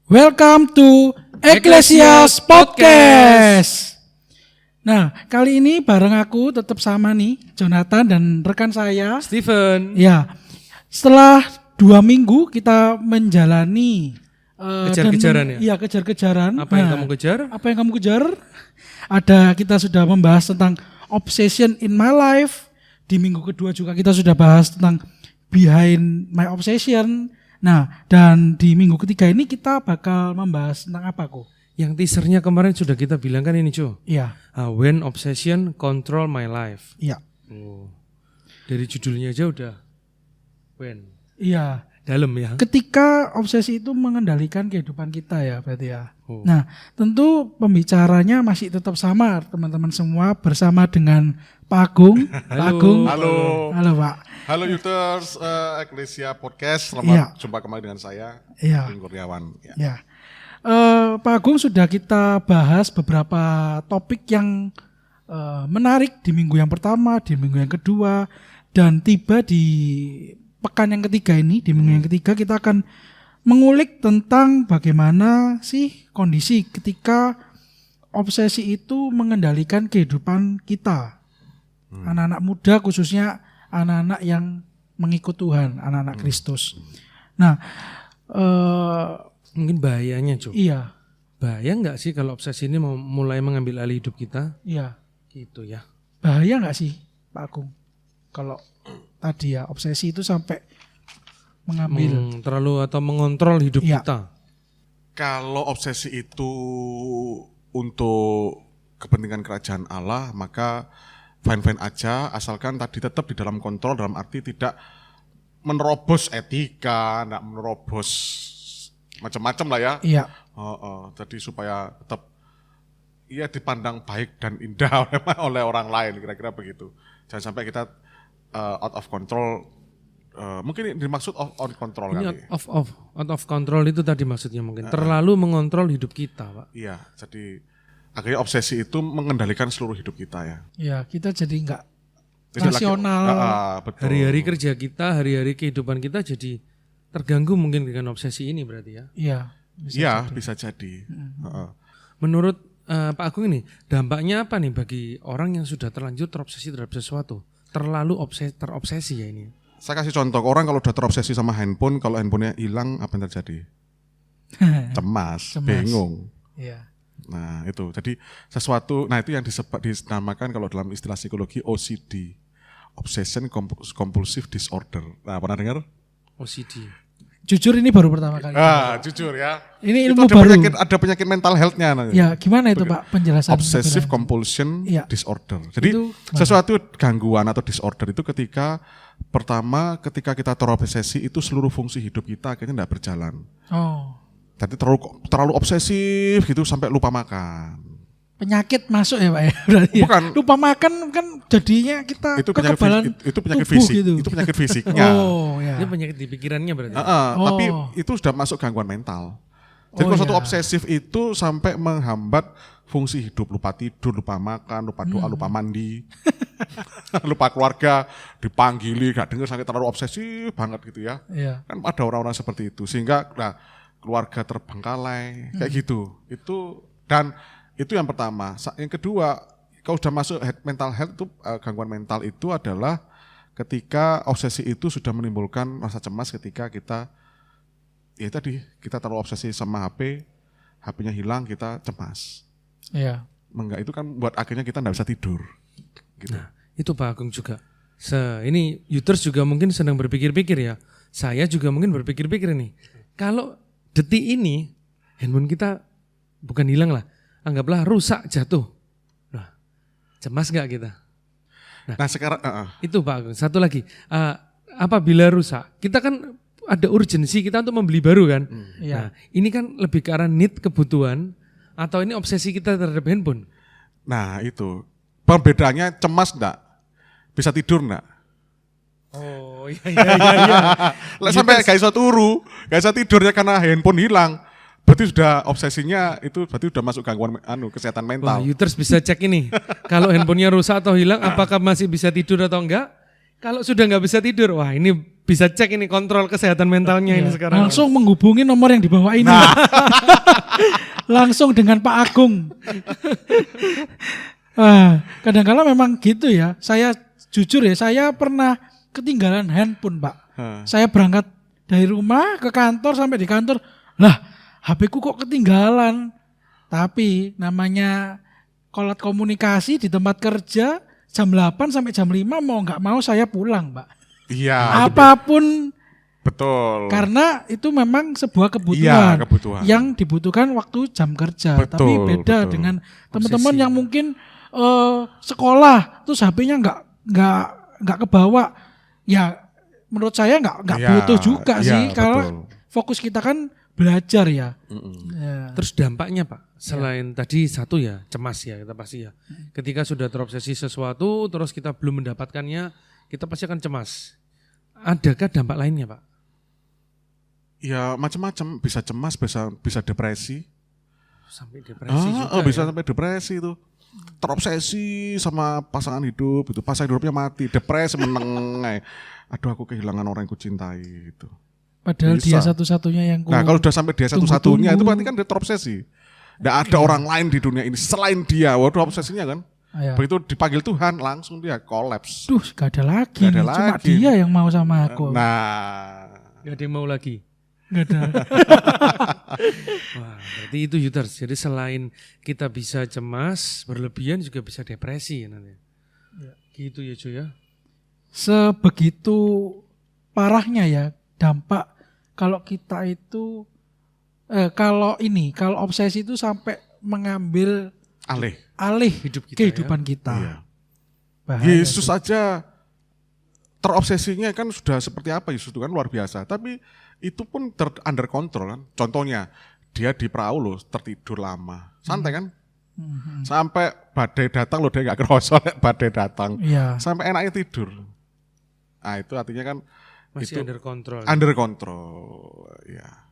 Welcome to Ecclesias Podcast. Nah, kali ini bareng aku tetap sama nih, Jonathan dan rekan saya Steven. Ya, setelah 2 minggu kita menjalani kejar-kejaran ya? Iya, kejar-kejaran. Apa yang kamu kejar? Apa yang kamu kejar? Kita sudah membahas tentang obsession in my life. Di minggu kedua juga kita sudah bahas tentang behind my obsession. Nah, dan di minggu ketiga ini kita bakal membahas tentang apa kok? Yang teasernya kemarin sudah kita bilang kan ini, Cu. Iya. When obsession control my life. Iya. Oh. Dari judulnya aja udah when. Iya. Dalam ya. Ketika obsesi itu mengendalikan kehidupan kita ya berarti ya. Oh. Nah, tentu pembicaranya masih tetap sama teman-teman semua bersama dengan Pak Agung. Pak Agung. Halo. Halo Pak. Halo Youters Ecclesia Podcast. Selamat jumpa kembali dengan saya, Iya. Agung Kurniawan. Ya. Pak Agung sudah kita bahas beberapa topik yang menarik di minggu yang pertama, di minggu yang kedua, dan tiba di pekan yang ketiga ini, di minggu yang ketiga kita akan mengulik tentang bagaimana sih kondisi ketika obsesi itu mengendalikan kehidupan kita. Anak-anak muda khususnya anak-anak yang mengikut Tuhan, anak-anak Kristus. Nah, mungkin bahayanya, Cu. iya. Bahaya nggak sih kalau obsesi ini mau mulai mengambil alih hidup kita? Iya. Gitu ya. Bahaya nggak sih Pak Agung? Kalau tadi ya obsesi itu sampai mengambil Terlalu atau mengontrol hidup Iya. kita. Kalau obsesi itu untuk kepentingan kerajaan Allah, maka fine-fine aja, asalkan tadi tetap di dalam kontrol, dalam arti tidak menerobos etika, tidak menerobos macam-macam lah ya. Iya. Jadi supaya tetap ia dipandang baik dan indah oleh orang lain, kira-kira begitu. Jangan sampai kita out of control. Mungkin dimaksud on control Ini kali. out of control itu tadi maksudnya mungkin. Terlalu mengontrol hidup kita, Pak. Iya, jadi akhirnya obsesi itu mengendalikan seluruh hidup kita ya. Ya, kita jadi nggak Jadi rasional. Betul. Hari-hari kerja kita, hari-hari kehidupan kita jadi terganggu mungkin dengan obsesi ini berarti ya. Iya. Iya, bisa jadi. Menurut Pak Agung ini, dampaknya apa nih bagi orang yang sudah terlanjur terobsesi terhadap sesuatu? Terlalu terobsesi ya ini. Saya kasih contoh, orang kalau udah terobsesi sama handphone, kalau handphonenya hilang, apa yang terjadi? Cemas, bingung. Iya. Nah itu, jadi sesuatu, nah itu yang dinamakan kalau dalam istilah psikologi OCD, Obsession Compulsive Disorder. Nah pernah dengar? OCD. Jujur ini baru pertama kali. Jujur ya. Ini Itu ilmu ada baru. ada penyakit mental health-nya. Ya, gimana itu Pak penjelasan? Obsessive Compulsion Iya. Disorder. Jadi Itu sesuatu gangguan atau disorder itu ketika kita terobsesi itu seluruh fungsi hidup kita akhirnya tidak berjalan. Oh. Jadi terlalu obsesif gitu sampai lupa makan. Penyakit masuk ya Pak ya? Berarti ya? Bukan. Lupa makan kan jadinya kita Itu kekebalan penyakit tubuh fisik. gitu. Itu penyakit fisiknya. Oh ya. Ini penyakit di pikirannya berarti. Tapi itu sudah masuk gangguan mental. Jadi kalau satu obsesif itu sampai menghambat fungsi hidup, lupa tidur, lupa makan, lupa doa, lupa mandi, lupa keluarga, dipanggili, gak dengar sampai terlalu obsesif banget gitu ya. Iya. Kan ada orang-orang seperti itu sehingga keluarga terbengkalai kayak gitu. Itu yang pertama. Yang kedua, kalau sudah masuk mental health itu gangguan mental itu adalah ketika obsesi itu sudah menimbulkan rasa cemas ketika kita terlalu obsesi sama HP, HP-nya hilang, kita cemas. Iya. Enggak, itu kan buat akhirnya kita enggak bisa tidur. Gitu. Nah, itu Pak Agung juga. Ini Youters juga mungkin sedang berpikir-pikir ya. Saya juga mungkin berpikir-pikir nih. Kalau detik ini handphone kita bukan hilang lah, anggaplah rusak jatuh. Nah, cemas nggak kita? Nah sekarang Itu Pak Agung. Satu lagi, apabila rusak, kita kan ada urgensi kita untuk membeli baru kan. Iya. Nah, ini kan lebih ke arah need, kebutuhan, atau ini obsesi kita terhadap handphone. Nah itu perbedaannya cemas enggak? Bisa tidur enggak? Oh iya. Sampai gak bisa turu, gak bisa tidur ya karena handphone hilang. Berarti sudah obsesinya itu berarti sudah masuk gangguan kesehatan Wah, mental. Youters bisa cek ini. Kalau handphonenya rusak atau hilang, apakah masih bisa tidur atau enggak? Kalau sudah nggak bisa tidur, wah ini bisa cek ini kontrol kesehatan mentalnya ini sekarang. Langsung menghubungi nomor yang di bawah ini. Langsung dengan Pak Agung. Kadang-kala memang gitu ya. Saya jujur ya, saya pernah ketinggalan handphone, Pak. Saya berangkat dari rumah ke kantor, sampai di kantor, lah HP ku kok ketinggalan. Tapi namanya kolat komunikasi di tempat kerja, jam 8 sampai jam 5 mau nggak mau saya pulang, Pak. Iya. Apapun, betul. karena itu memang sebuah Iya, kebutuhan. yang dibutuhkan waktu jam kerja. Betul, Tapi beda betul. dengan teman-teman yang mungkin sekolah terus HP-nya nggak kebawa. Ya menurut saya nggak Iya, butuh juga iya, sih, karena betul. fokus kita kan belajar ya. Ya. Terus dampaknya Pak, selain tadi satu ya cemas ya kita pasti ya. Ketika sudah terobsesi sesuatu terus kita belum mendapatkannya, kita pasti akan cemas. Adakah dampak lainnya Pak? Ya macam-macam, bisa cemas, bisa depresi. Sampai depresi juga Bisa ya? sampai depresi itu. Terobsesi sama pasangan hidup, itu pasangan hidupnya mati, depresi meneng. Aduh, aku kehilangan orang yang kucintai itu. Padahal Bisa. dia satu-satunya yang Nah, kalau udah sampai dia satu-satunya itu tunggu-tunggu. berarti kan dia terobsesi. Nggak ada orang lain di dunia ini selain dia. Waduh, obsesinya kan. Ya. Begitu dipanggil Tuhan langsung dia kolaps. Duh, gak ada lagi Nggak ada nih. Cuma lagi. dia yang mau sama aku. Nah, Gak ada yang mau lagi. Gak ada. Wah, berarti itu Yuters. Jadi selain kita bisa cemas, berlebihan juga bisa depresi ya nanti. Gitu ya cuy ya. Sebegitu parahnya ya dampak kalau kita itu kalau obsesi itu sampai mengambil alih Hidup kita kehidupan kita. Iya. Bahaya Yesus itu. aja terobsesinya kan sudah seperti apa, Yesus itu kan luar biasa. Tapi itu pun under control kan. Contohnya dia di perahu loh tertidur lama, santai kan. Sampai badai datang loh dia nggak kerasa badai datang. Iya. Sampai enaknya tidur. Nah itu artinya kan Masih itu under control. under control. Ya.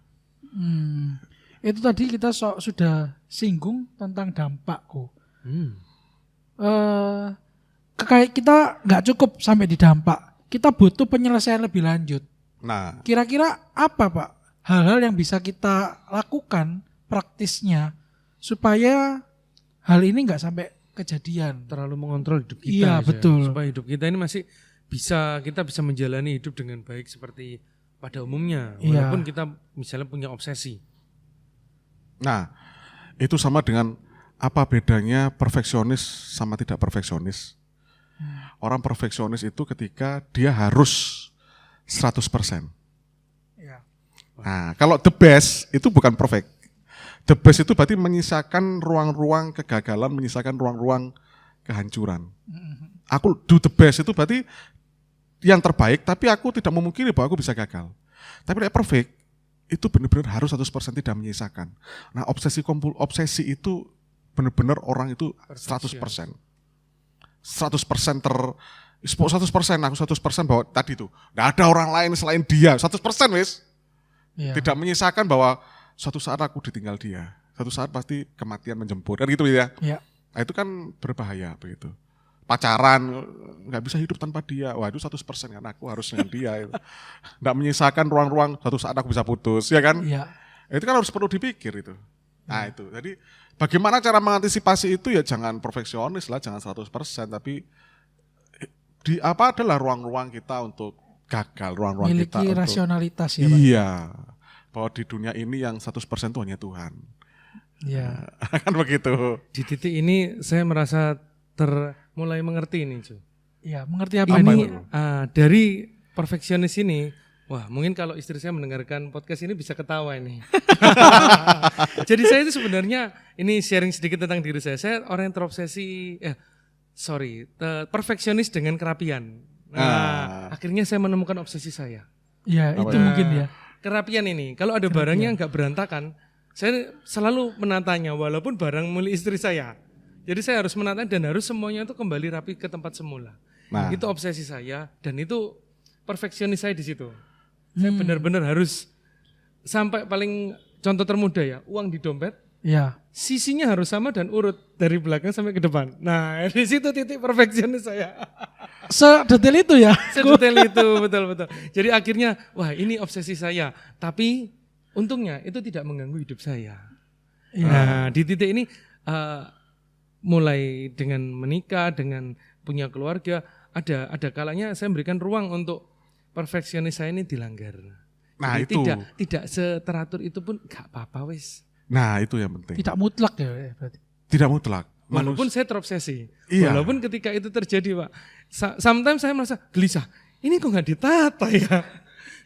Itu tadi kita sudah singgung tentang dampak kok. Kayak kita nggak cukup sampai di dampak, kita butuh penyelesaian lebih lanjut. Nah, Kira-kira apa Pak hal-hal yang bisa kita lakukan praktisnya supaya hal ini nggak sampai kejadian? Terlalu mengontrol hidup kita. Iya, ya. betul. Supaya hidup kita ini masih kita bisa menjalani hidup dengan baik seperti pada umumnya. Iya. Walaupun kita misalnya punya obsesi. nah itu sama dengan apa bedanya perfeksionis sama tidak perfeksionis. Orang perfeksionis itu ketika dia harus 100%. Ya. Nah, kalau the best itu bukan perfect. The best itu berarti menyisakan ruang-ruang kegagalan, menyisakan ruang-ruang kehancuran. Aku do the best itu berarti yang terbaik, tapi aku tidak memungkiri bahwa aku bisa gagal. Tapi like perfect, itu benar-benar harus 100% tidak menyisakan. Nah, obsesi itu benar-benar orang itu 100%. 100% 100% aku 100% bahwa tadi itu enggak ada orang lain selain dia, 100% wis. Ya. Tidak menyisakan bahwa suatu saat aku ditinggal dia. Suatu saat pasti kematian menjemput. Kan gitu ya. Ya. Nah, itu kan berbahaya begitu. Pacaran nggak bisa hidup tanpa dia. Wah, itu 100% kan aku harus dengan dia. Nggak menyisakan ruang-ruang suatu saat aku bisa putus, ya kan? Ya. Itu kan harus perlu dipikir itu. Nah, itu. Jadi bagaimana cara mengantisipasi itu ya jangan perfeksionis lah, jangan 100%, tapi di apa adalah ruang-ruang kita untuk gagal, ruang-ruang kita Miliki untuk rasionalitas ya Pak. iya. Bahwa di dunia ini yang 100% itu hanya Tuhan. Ya. Kan begitu. Di titik ini saya merasa mulai mengerti ini cuy. Ya, mengerti apa Ini ini? dari perfeksionis ini, wah mungkin kalau istri saya mendengarkan podcast ini bisa ketawa ini. Jadi saya itu sebenarnya ini sharing sedikit tentang diri saya. Saya orang yang terobsesi, perfeksionis dengan kerapian. Nah, akhirnya saya menemukan obsesi saya. Ya, itu mungkin ya. Kerapian ini, kalau ada barangnya nggak berantakan, saya selalu menatanya walaupun barang milik istri saya. Jadi saya harus menatanya dan harus semuanya itu kembali rapi ke tempat semula. Nah. Itu obsesi saya dan itu perfeksionis saya di situ. Saya benar-benar harus sampai paling contoh termudah ya, uang di dompet Iya. Sisinya harus sama dan urut dari belakang sampai ke depan. Nah, di situ titik perfeksionis saya. Sedetail itu ya. Sedetail itu, betul-betul. Jadi akhirnya, wah ini obsesi saya. Tapi untungnya itu tidak mengganggu hidup saya. Iya. Nah, di titik ini mulai dengan menikah, dengan punya keluarga, ada kalanya saya memberikan ruang untuk perfeksionis saya ini dilanggar. Nah, Jadi itu. tidak seteratur itu pun gak apa-apa wis. Nah, itu yang penting. Tidak mutlak ya berarti. Tidak mutlak. Walaupun saya terobsesi. Iya. Walaupun ketika itu terjadi, Pak. Sometimes saya merasa gelisah. Ini kok gak ditata ya?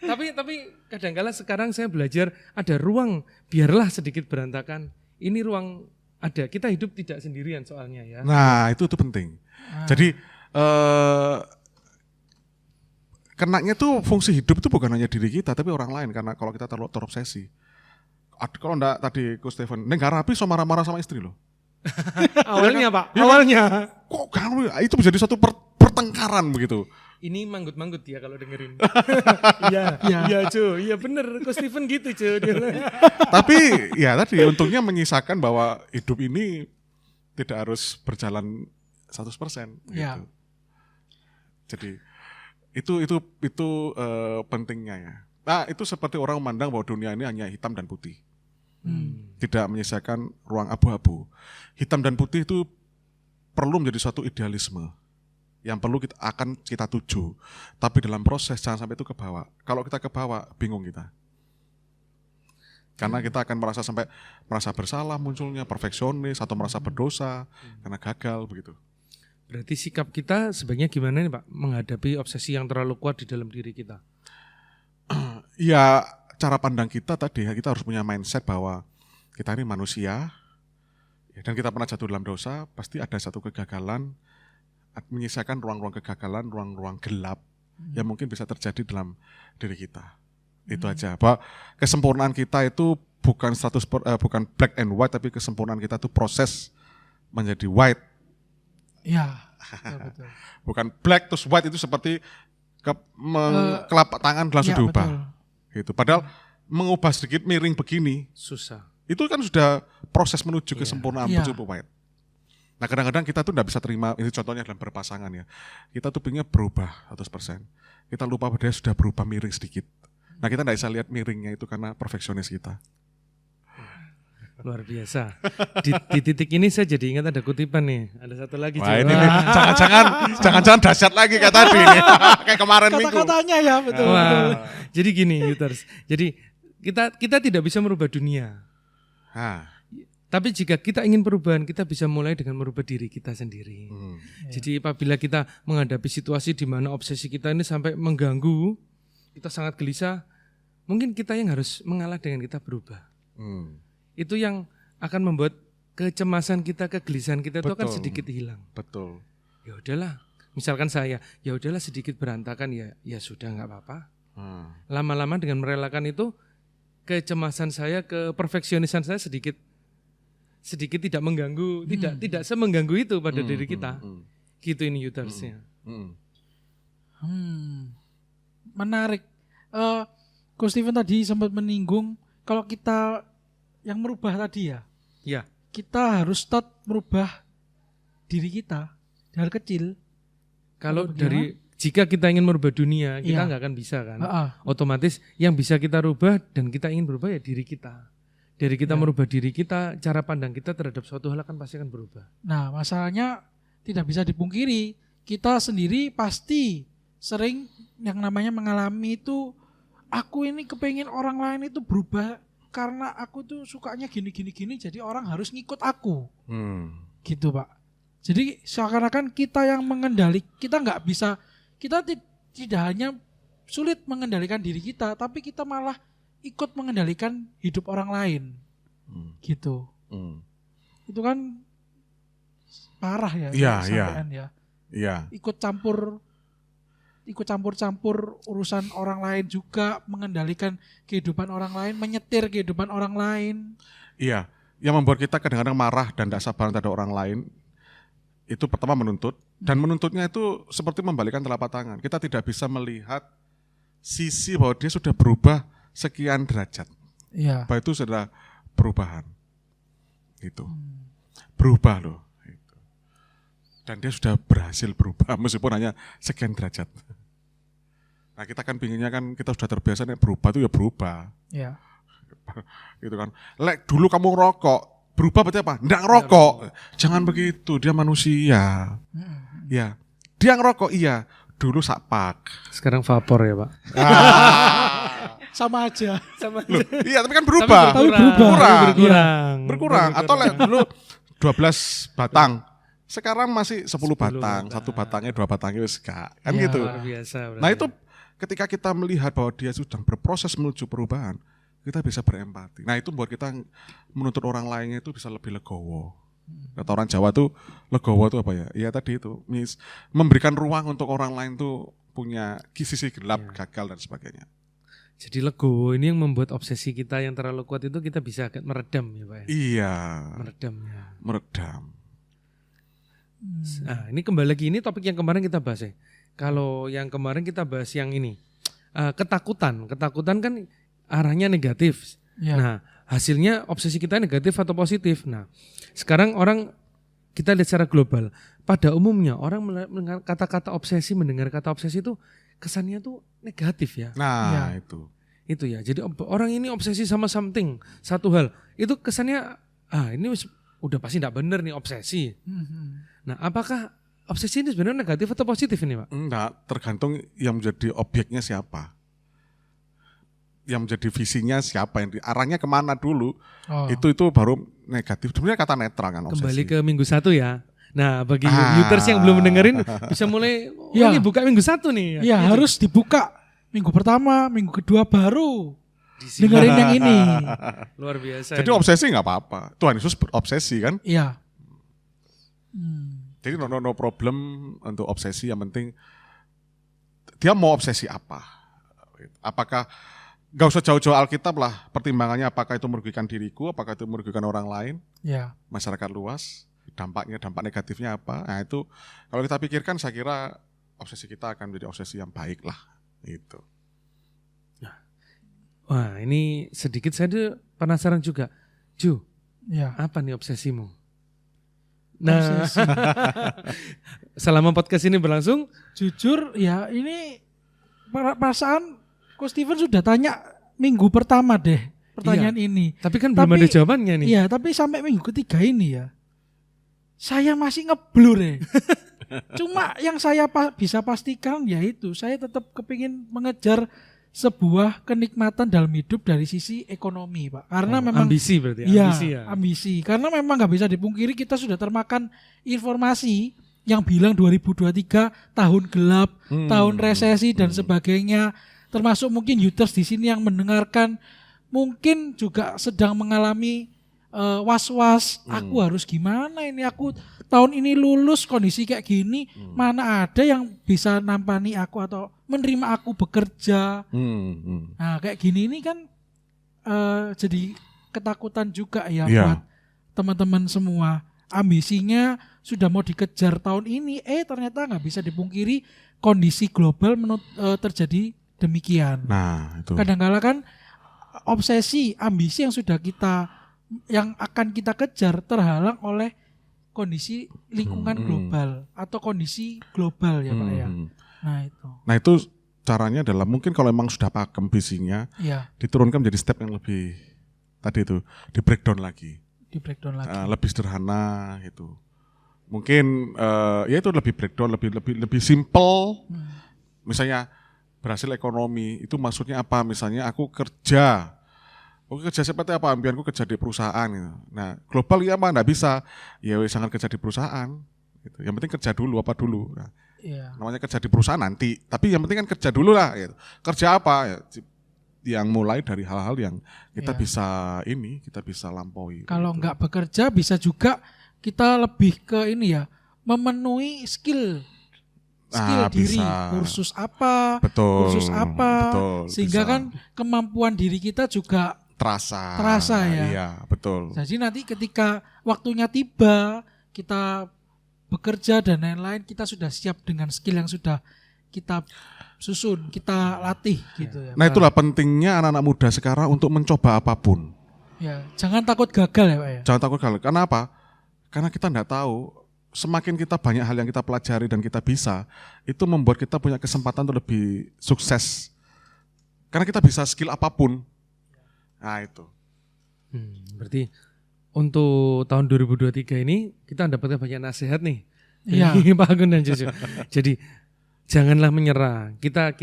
tapi kadang-kala sekarang saya belajar ada ruang, biarlah sedikit berantakan. Ini ruang ada. Kita hidup tidak sendirian soalnya ya. Nah, itu penting. Jadi kenanya tuh fungsi hidup itu bukan hanya diri kita tapi orang lain, karena kalau kita terlalu terobsesi. Kalau enggak tadi Coach Stephen, neng gak rapi so marah-marah sama istri loh. Awalnya Pak, awalnya. Kok kamu itu bisa jadi satu pertengkaran begitu. Ini manggut-manggut ya kalau dengerin. Iya. Iya cuy, iya bener. Coach Stephen gitu cuy. Tapi ya tadi untungnya menyisakan bahwa hidup ini tidak harus berjalan 100% gitu. Ya. Jadi itu pentingnya ya. Nah, itu seperti orang memandang bahwa dunia ini hanya hitam dan putih. Tidak menyisakan ruang abu-abu. Hitam dan putih itu perlu menjadi suatu idealisme yang perlu kita tuju. Tapi dalam proses jangan sampai itu ke bawah. Kalau kita ke bawah, bingung kita. Karena kita akan merasa bersalah munculnya, perfeksionis atau merasa berdosa karena gagal begitu. Berarti sikap kita sebaiknya gimana nih Pak menghadapi obsesi yang terlalu kuat di dalam diri kita? Ya, cara pandang kita tadi ya, kita harus punya mindset bahwa kita ini manusia ya, dan kita pernah jatuh dalam dosa, pasti ada satu kegagalan, menyisakan ruang-ruang kegagalan, ruang-ruang gelap yang mungkin bisa terjadi dalam diri kita. Itu aja. Bahwa kesempurnaan kita itu bukan bukan black and white, tapi kesempurnaan kita itu proses menjadi white. Iya. Betul. Bukan black terus white itu seperti kelapak tangan langsung Ya, diubah. betul. Gitu. Padahal mengubah sedikit miring begini, Susah. itu kan sudah proses menuju kesempurnaan, Iya. menuju white. Nah, kadang-kadang kita tuh enggak bisa terima, ini contohnya dalam berpasangan ya. Kita tuh pengennya berubah 100%. Kita lupa bahwa dia sudah berubah miring sedikit. Nah, kita enggak bisa lihat miringnya itu karena perfeksionis kita. Luar biasa. Di titik ini saya jadi ingat ada kutipan nih. Ada satu lagi. Wah, Cuk. ini nih, jangan-jangan dahsyat lagi kayak tadi nih. Kayak kemarin minggu. Kata-katanya ya betul. Wah. Jadi gini, Yuters. Jadi kita tidak bisa merubah dunia. Nah, Tapi jika kita ingin perubahan, kita bisa mulai dengan merubah diri kita sendiri. Jadi apabila kita menghadapi situasi di mana obsesi kita ini sampai mengganggu, kita sangat gelisah, mungkin kita yang harus mengalah dengan kita berubah. Itu yang akan membuat kecemasan kita, kegelisahan kita itu akan Betul. sedikit hilang. betul. Ya udahlah, misalkan saya, ya udahlah sedikit berantakan ya sudah nggak apa-apa. Lama-lama dengan merelakan itu, kecemasan saya, keperfeksionisan saya sedikit tidak mengganggu, tidak semengganggu itu pada diri kita. Gitu ini Yutersnya. Menarik. Coach Stephen tadi sempat menyinggung kalau kita yang merubah tadi ya, Ya, kita harus start merubah diri kita dari kecil. kalau Bagaimana? dari jika kita ingin merubah dunia, kita Iya. nggak akan bisa kan. Heeh. Otomatis yang bisa kita rubah dan kita ingin berubah ya diri kita. Dari kita merubah diri kita, cara pandang kita terhadap suatu hal pasti akan berubah. Nah, masalahnya tidak bisa dipungkiri, kita sendiri pasti sering yang namanya mengalami itu, aku ini kepengen orang lain itu berubah karena aku tuh sukanya gini, jadi orang harus ngikut aku. Gitu Pak. Jadi seakan-akan kita yang kita nggak bisa, kita tidak hanya sulit mengendalikan diri kita, tapi kita malah ikut mengendalikan hidup orang lain. Gitu. Itu kan parah ya. Iya, sampean ya. Iya. Ikut campur urusan orang lain juga, mengendalikan kehidupan orang lain, menyetir kehidupan orang lain. Iya, yang membuat kita kadang-kadang marah dan tidak sabar terhadap orang lain, itu pertama menuntut, dan menuntutnya itu seperti membalikan telapak tangan. Kita tidak bisa melihat sisi bahwa dia sudah berubah sekian derajat, Iya. bahwa itu sudah perubahan. gitu. Berubah loh. Gitu. Dan dia sudah berhasil berubah meskipun hanya sekian derajat. Nah kita kan pinginnya kan kita sudah terbiasa nih berubah itu ya berubah. Ya. Gitu kan. Lek dulu kamu ngerokok, berubah berarti apa? Nggak ngerokok. Jangan begitu, dia manusia. Ya, dia ngerokok iya. Dulu sakpak. Sekarang vapor ya Pak. Sama aja. Loh, iya tapi kan berubah. Tapi berubah. Berkurang. Atau lek dulu 12 batang. Sekarang masih 10 batang. Satu batangnya, 2 batangnya wis gak. Kan Ya, gitu. Luar biasa. Nah itu ketika kita melihat bahwa dia sedang berproses menuju perubahan, kita bisa berempati. Nah itu buat kita menuntut orang lainnya itu bisa lebih legowo. Kata orang Jawa tuh legowo itu apa ya? Ya tadi itu memberikan ruang untuk orang lain tuh punya sisi gelap, gagal dan sebagainya. Jadi legowo ini yang membuat obsesi kita yang terlalu kuat itu kita bisa agak meredam ya Pak ya? Iya. Meredam. Nah ini kembali lagi, ini topik yang kemarin kita bahas ya. Kalau yang kemarin kita bahas yang ini, ketakutan kan arahnya negatif. Ya. Nah hasilnya obsesi kita negatif atau positif. Nah sekarang orang kita lihat secara global. Pada umumnya orang mendengar kata-kata obsesi, mendengar kata obsesi itu kesannya tuh negatif ya. Nah Ya. itu ya. Jadi orang ini obsesi sama something, satu hal. Itu kesannya ini udah pasti tidak benar nih obsesi. Nah apakah obsesi ini sebenarnya negatif atau positif ini Pak? enggak, tergantung yang menjadi objeknya siapa. Yang menjadi visinya siapa, yang arahnya kemana dulu. Itu baru negatif. Sebenarnya kata netral kan obsesi. Kembali ke minggu 1 ya. Nah bagi users yang belum mendengarin bisa mulai ini buka minggu 1 nih. Ya gitu. harus dibuka minggu pertama, minggu kedua baru dengerin yang ini. Luar biasa. Jadi obsesi nggak apa-apa. Tuhan Yesus berobsesi kan. Iya. Jadi no problem untuk obsesi. Yang penting dia mau obsesi apa. Apakah gak usah jauh-jauh Alkitab lah. Pertimbangannya apakah itu merugikan diriku, apakah itu merugikan orang lain, Ya. masyarakat luas, dampak negatifnya apa. Nah itu kalau kita pikirkan saya kira obsesi kita akan menjadi obsesi yang baik lah. Gitu. Wah ini sedikit saya penasaran juga. Ju, Ya. apa nih obsesimu? Nah Obsesi. selama podcast ini berlangsung, Jujur ya ini perasaan Coach Steven sudah tanya minggu pertama deh pertanyaan ini. tapi kan belum ada jawabannya nih. Iya, tapi sampai minggu ketiga ini ya, saya masih ngeblur ya. Cuma yang saya bisa pastikan yaitu saya tetap kepingin mengejar sebuah kenikmatan dalam hidup dari sisi ekonomi, Pak. Karena memang ambisi berarti. iya, Ambisi ya. ambisi. Karena memang nggak bisa dipungkiri kita sudah termakan informasi yang bilang 2023 tahun gelap, tahun resesi dan sebagainya. Termasuk mungkin users di sini yang mendengarkan mungkin juga sedang mengalami was-was. Aku harus gimana ini? Aku tahun ini lulus kondisi kayak gini, mana ada yang bisa nampani aku atau menerima aku bekerja? Nah kayak gini ini kan jadi ketakutan juga ya buat teman-teman semua. Ambisinya sudah mau dikejar tahun ini, ternyata nggak bisa dipungkiri kondisi global terjadi demikian. Nah, itu. Kadang-kala kan obsesi, ambisi yang akan kita kejar terhalang oleh kondisi lingkungan global atau kondisi global ya Pak ya. Nah itu caranya adalah mungkin kalau memang sudah pakem visinya, diturunkan menjadi step yang lebih tadi itu di breakdown lagi. Lebih sederhana gitu. Mungkin ya itu lebih breakdown, lebih simple. Misalnya berhasil ekonomi itu maksudnya apa? Misalnya aku kerja seperti apa? Ambianku kerja di perusahaan gitu. Nah global ya mah nggak bisa, ya sangat kerja di perusahaan gitu. Yang penting kerja dulu apa dulu. Nah, namanya kerja di perusahaan nanti, tapi yang penting kan kerja dulu lah gitu. Kerja apa ya? Yang mulai dari hal-hal yang kita bisa lampaui. Kalau gitu. nggak bekerja bisa juga kita lebih ke ini ya, memenuhi skill diri, bisa. kursus apa, sehingga bisa. kan kemampuan diri kita juga terasa ya. Iya, betul. Jadi nanti ketika waktunya tiba, kita bekerja dan lain-lain, kita sudah siap dengan skill yang sudah kita susun, kita latih gitu ya. Nah itulah pentingnya anak-anak muda sekarang untuk mencoba apapun. Ya, jangan takut gagal ya Pak ya. Jangan takut gagal. Karena apa? Karena kita enggak tahu, semakin kita banyak hal yang kita pelajari dan kita bisa, itu membuat kita punya kesempatan untuk lebih sukses. Karena kita bisa skill apapun. Nah itu. Berarti untuk tahun 2023 ini kita dapatkan banyak nasihat nih. Iya. Pak Agun dan Jojo. Jadi janganlah menyerah. Kita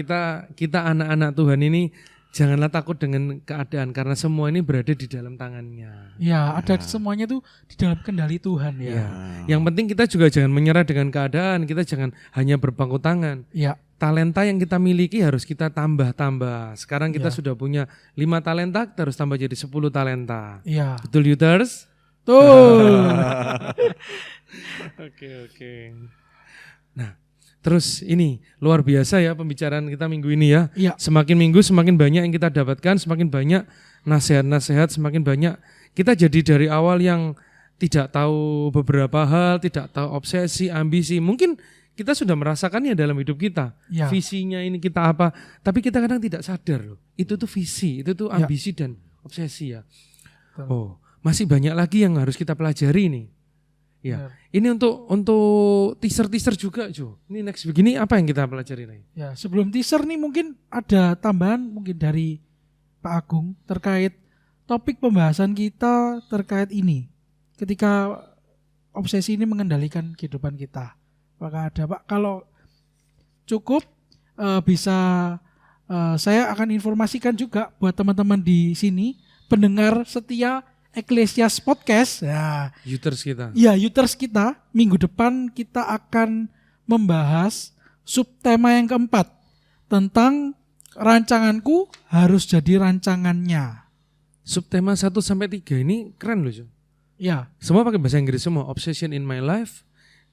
anak-anak Tuhan ini janganlah takut dengan keadaan karena semua ini berada di dalam tangannya. Ya, ada semuanya tuh di dalam kendali Tuhan ya. Ya. Yang penting kita juga jangan menyerah dengan keadaan. Kita jangan hanya berpangku tangan. Ya. Talenta yang kita miliki harus kita tambah-tambah. Sekarang kita sudah punya 5 talenta, kita harus tambah jadi 10 talenta. Iya. Betul, Yuters? Tuh. Oke. Nah, terus ini luar biasa ya pembicaraan kita minggu ini ya. Iya. Semakin minggu semakin banyak yang kita dapatkan, semakin banyak nasihat-nasihat, semakin banyak kita jadi dari awal yang tidak tahu beberapa hal, tidak tahu obsesi, ambisi. Mungkin kita sudah merasakannya dalam hidup kita. Ya. Visinya ini kita apa, tapi kita kadang tidak sadar loh. Itu tuh visi, itu tuh ambisi dan obsesi ya. Betul. Oh, masih banyak lagi yang harus kita pelajari nih. Ya, ini untuk teaser juga, Jo. Ini next begini apa yang kita pelajari nih? Ya, sebelum teaser nih mungkin ada tambahan mungkin dari Pak Agung terkait topik pembahasan kita terkait ini. Ketika obsesi ini mengendalikan kehidupan kita. Apakah ada Pak? Kalau cukup bisa saya akan informasikan juga buat teman-teman di sini pendengar setia Ekklesias Podcast. Ya, Yuters kita. ya, Yuters kita minggu depan kita akan membahas subtema yang keempat tentang rancanganku harus jadi rancangannya. Subtema 1 sampai 3 ini keren loh, Jo. Ya, Semua pakai bahasa Inggris semua. Obsession in my life,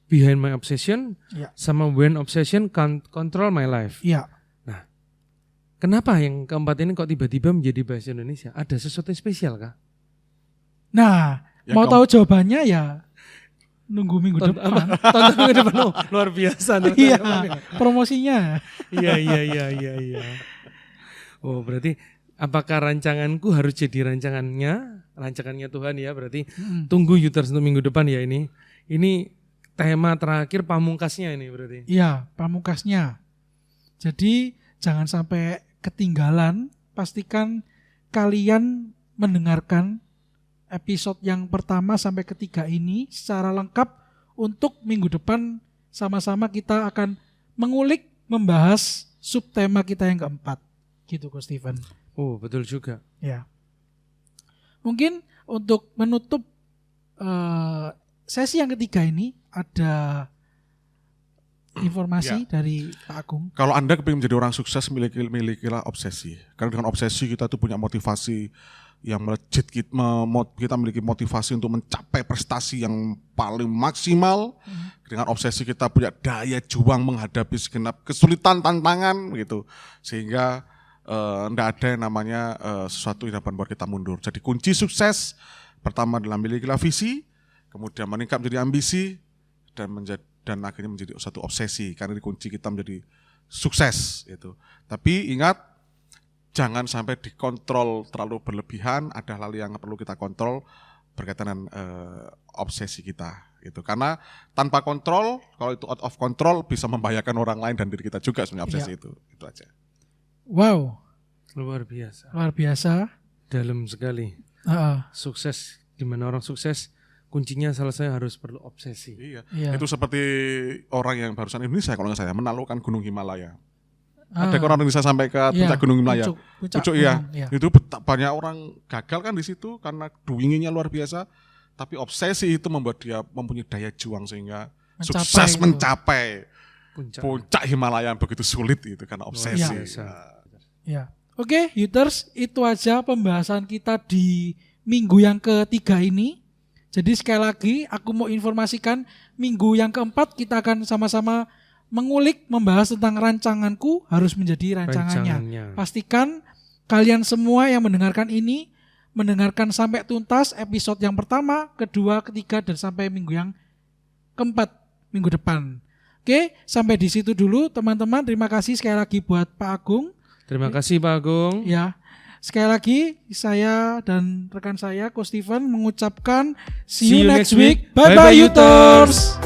behind my obsession, ya, sama when obsession control my life. ya. Kenapa yang keempat ini kok tiba-tiba menjadi bahasa Indonesia? Ada sesuatu yang spesial kah? Nah, Ya, mau tahu jawabannya ya nunggu minggu depan. Tonton minggu depan. Oh, luar biasa. Iya, promosinya. Iya. Oh, berarti apakah rancanganku harus jadi rancangannya Tuhan ya? Berarti tunggu Yuters untuk minggu depan ya ini. Ini tema terakhir pamungkasnya ini berarti. Iya, pamungkasnya. Jadi jangan sampai ketinggalan. Pastikan kalian mendengarkan episode yang pertama sampai ketiga ini secara lengkap untuk minggu depan sama-sama kita akan mengulik, membahas subtema kita yang keempat. Gitu Ko Steven. Oh, betul juga. Ya. Mungkin untuk menutup sesi yang ketiga ini ada informasi dari Pak Agung. Kalau Anda kepingin menjadi orang sukses, milikilah obsesi. Karena dengan obsesi kita tuh punya motivasi yang melejit, kita memiliki motivasi untuk mencapai prestasi yang paling maksimal. Dengan obsesi kita punya daya juang menghadapi segenap kesulitan, tantangan gitu. Sehingga enggak ada yang namanya sesuatu yang dapat membuat kita mundur. Jadi kunci sukses pertama adalah milikilah visi, kemudian meningkat menjadi ambisi, dan akhirnya menjadi satu obsesi, karena ini kunci kita menjadi sukses itu. Tapi ingat, jangan sampai dikontrol terlalu berlebihan. Ada hal yang perlu kita kontrol berkaitan dengan obsesi kita gitu. Karena tanpa kontrol, kalau itu out of control, bisa membahayakan orang lain dan diri kita juga sebenarnya obsesi itu aja. Wow, Luar biasa. luar biasa. Dalam sekali. Sukses, gimana orang sukses? Kuncinya salah saya harus perlu obsesi. Iya. Iya. Itu seperti orang yang barusan Indonesia kalau nggak saya menaklukkan Gunung Himalaya. Ada orang Indonesia sampai ke puncak Gunung Himalaya. Pucuk iya. Itu banyak orang gagal kan di situ karena doingnya luar biasa. Tapi obsesi itu membuat dia mempunyai daya juang sehingga sukses mencapai puncak Himalaya yang begitu sulit itu karena obsesi. Ya. Oke, Yuters, itu aja pembahasan kita di minggu yang ketiga ini. Jadi sekali lagi aku mau informasikan minggu yang keempat kita akan sama-sama mengulik, membahas tentang rancanganku harus menjadi rancangannya. Pastikan kalian semua yang mendengarkan ini mendengarkan sampai tuntas episode yang pertama, kedua, ketiga, dan sampai minggu yang keempat minggu depan. Oke, sampai di situ dulu teman-teman. Terima kasih sekali lagi buat Pak Agung. Terima kasih Pak Agung. Ya, Sekali lagi saya dan rekan saya Ko Steven mengucapkan see you next week. Bye bye Uters.